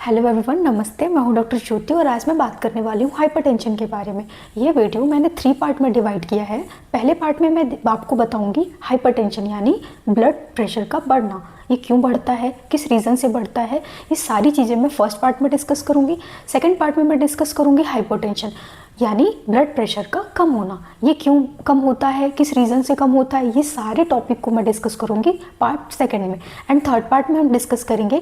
Hello everyone, नमस्ते। मैं हूं डॉक्टर ज्योति और आज मैं बात करने वाली हूं हाइपरटेंशन के बारे में। ये वीडियो मैंने 3 पार्ट में डिवाइड किया है। पहले पार्ट में मैं आपको बताऊंगी हाइपरटेंशन यानी ब्लड प्रेशर का बढ़ना, ये क्यों बढ़ता है, किस रीज़न से बढ़ता है, ये सारी चीज़ें मैं फर्स्ट पार्ट में डिस्कस करूँगी। सेकेंड पार्ट में मैं डिस्कस करूँगी हाइपरटेंशन यानी ब्लड प्रेशर का कम होना, ये क्यों कम होता है, किस रीज़न से कम होता है, ये सारे टॉपिक को मैं डिस्कस करूँगी पार्ट सेकेंड में। एंड थर्ड पार्ट में हम डिस्कस करेंगे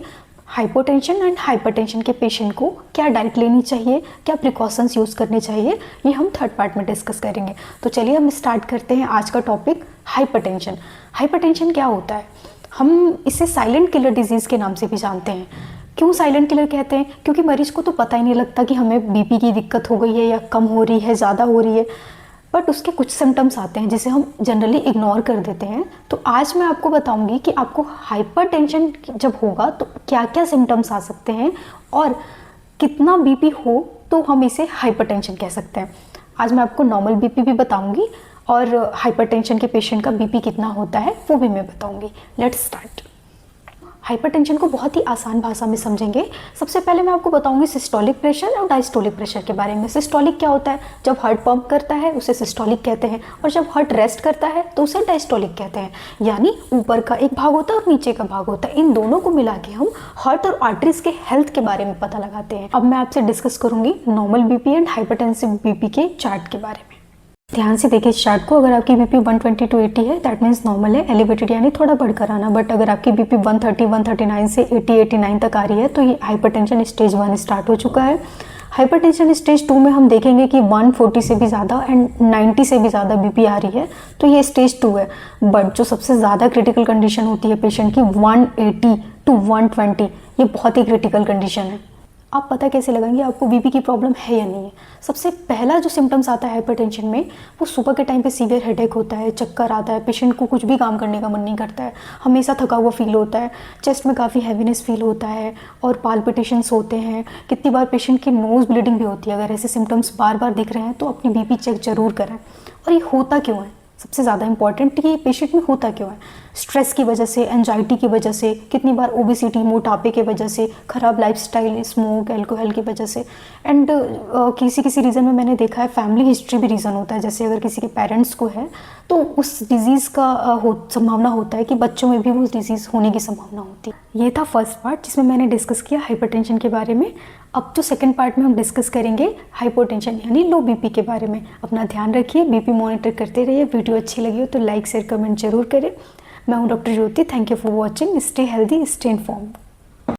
हाइपोटेंशन एंड हाइपरटेंशन के पेशेंट को क्या डाइट लेनी चाहिए, क्या प्रिकॉशंस यूज़ करने चाहिए, ये हम थर्ड पार्ट में डिस्कस करेंगे। तो चलिए हम स्टार्ट करते हैं आज का टॉपिक हाइपरटेंशन। हाइपरटेंशन क्या होता है? हम इसे साइलेंट किलर डिजीज़ के नाम से भी जानते हैं। क्यों साइलेंट किलर कहते हैं? क्योंकि मरीज को तो पता ही नहीं लगता कि हमें बीपी की दिक्कत हो गई है या कम हो रही है, ज़्यादा हो रही है, बट उसके कुछ सिम्टम्स आते हैं जिसे हम जनरली इग्नोर कर देते हैं। तो आज मैं आपको बताऊंगी कि आपको हाइपरटेंशन जब होगा तो क्या क्या सिम्टम्स आ सकते हैं और कितना बीपी हो तो हम इसे हाइपरटेंशन कह सकते हैं। आज मैं आपको नॉर्मल बीपी भी बताऊंगी और हाइपरटेंशन के पेशेंट का बीपी कितना होता है वो भी मैं बताऊंगी। Let's start. हाइपरटेंशन को बहुत ही आसान भाषा में समझेंगे। सबसे पहले मैं आपको बताऊंगी सिस्टोलिक प्रेशर और डायस्टोलिक प्रेशर के बारे में। सिस्टोलिक क्या होता है? जब हार्ट पंप करता है उसे सिस्टोलिक कहते हैं, और जब हार्ट रेस्ट करता है तो उसे डायस्टोलिक कहते हैं। यानी ऊपर का एक भाग होता है और नीचे का भाग होता है, इन दोनों को मिला के हम हार्ट और आर्टरीज के हेल्थ के बारे में पता लगाते हैं। अब मैं आपसे डिस्कस करूंगी normal BP and hypertensive BP के चार्ट के बारे में। ध्यान से देखिए इस चार्ट को। अगर आपकी बीपी 120 to 80 है दैट मीन्स नॉर्मल है, एलिवेटेड यानी थोड़ा बढ़कर आना। बट अगर आपकी बीपी 130, 139 से 80, 89 तक आ रही है तो ये हाइपरटेंशन स्टेज 1 स्टार्ट हो चुका है। हाइपरटेंशन स्टेज 2 में हम देखेंगे कि 140 से भी ज़्यादा एंड 90 से भी ज़्यादा बीपी आ रही है तो ये स्टेज 2 है। बट जो सबसे ज़्यादा क्रिटिकल कंडीशन होती है पेशेंट की 180 to 120, ये बहुत ही क्रिटिकल कंडीशन है। आप पता कैसे लगाएंगे आपको बीपी की प्रॉब्लम है या नहीं है? सबसे पहला जो सिम्टम्स आता है हाइपरटेंशन में वो सुबह के टाइम पे सीवियर हेडेक होता है, चक्कर आता है, पेशेंट को कुछ भी काम करने का मन नहीं करता है, हमेशा थका हुआ फील होता है, चेस्ट में काफ़ी हैवीनेस फील होता है और पाल्पिटेशंस होते हैं। कितनी बार पेशेंट की नोज़ ब्लीडिंग भी होती है। अगर ऐसे सिम्टम्स बार बार दिख रहे हैं तो अपनी बीपी चेक जरूर करें। और ये होता क्यों है? सबसे ज़्यादा इंपॉर्टेंट, ये पेशेंट में होता क्यों है? स्ट्रेस की वजह से, एंजाइटी की वजह से, कितनी बार ओबेसिटी मोटापे की वजह से, ख़राब लाइफस्टाइल, स्मोक, अल्कोहल की वजह से, एंड किसी रीज़न में मैंने देखा है फैमिली हिस्ट्री भी रीज़न होता है। जैसे अगर किसी के पेरेंट्स को है तो उस डिज़ीज़ का संभावना होता है कि बच्चों में भी वो डिज़ीज़ होने की संभावना होती है। ये था फर्स्ट पार्ट जिसमें मैंने डिस्कस किया हाइपरटेंशन के बारे में। अब जो सेकंड पार्ट में हम डिस्कस करेंगे हाइपोटेंशन यानी लो बीपी के बारे में। अपना ध्यान रखिए, बीपी मॉनिटर करते रहिए। वीडियो अच्छी लगी हो तो लाइक शेयर कमेंट जरूर करें। मैं हूं doctor Jyoti. Thank you for watching. Stay healthy, stay informed.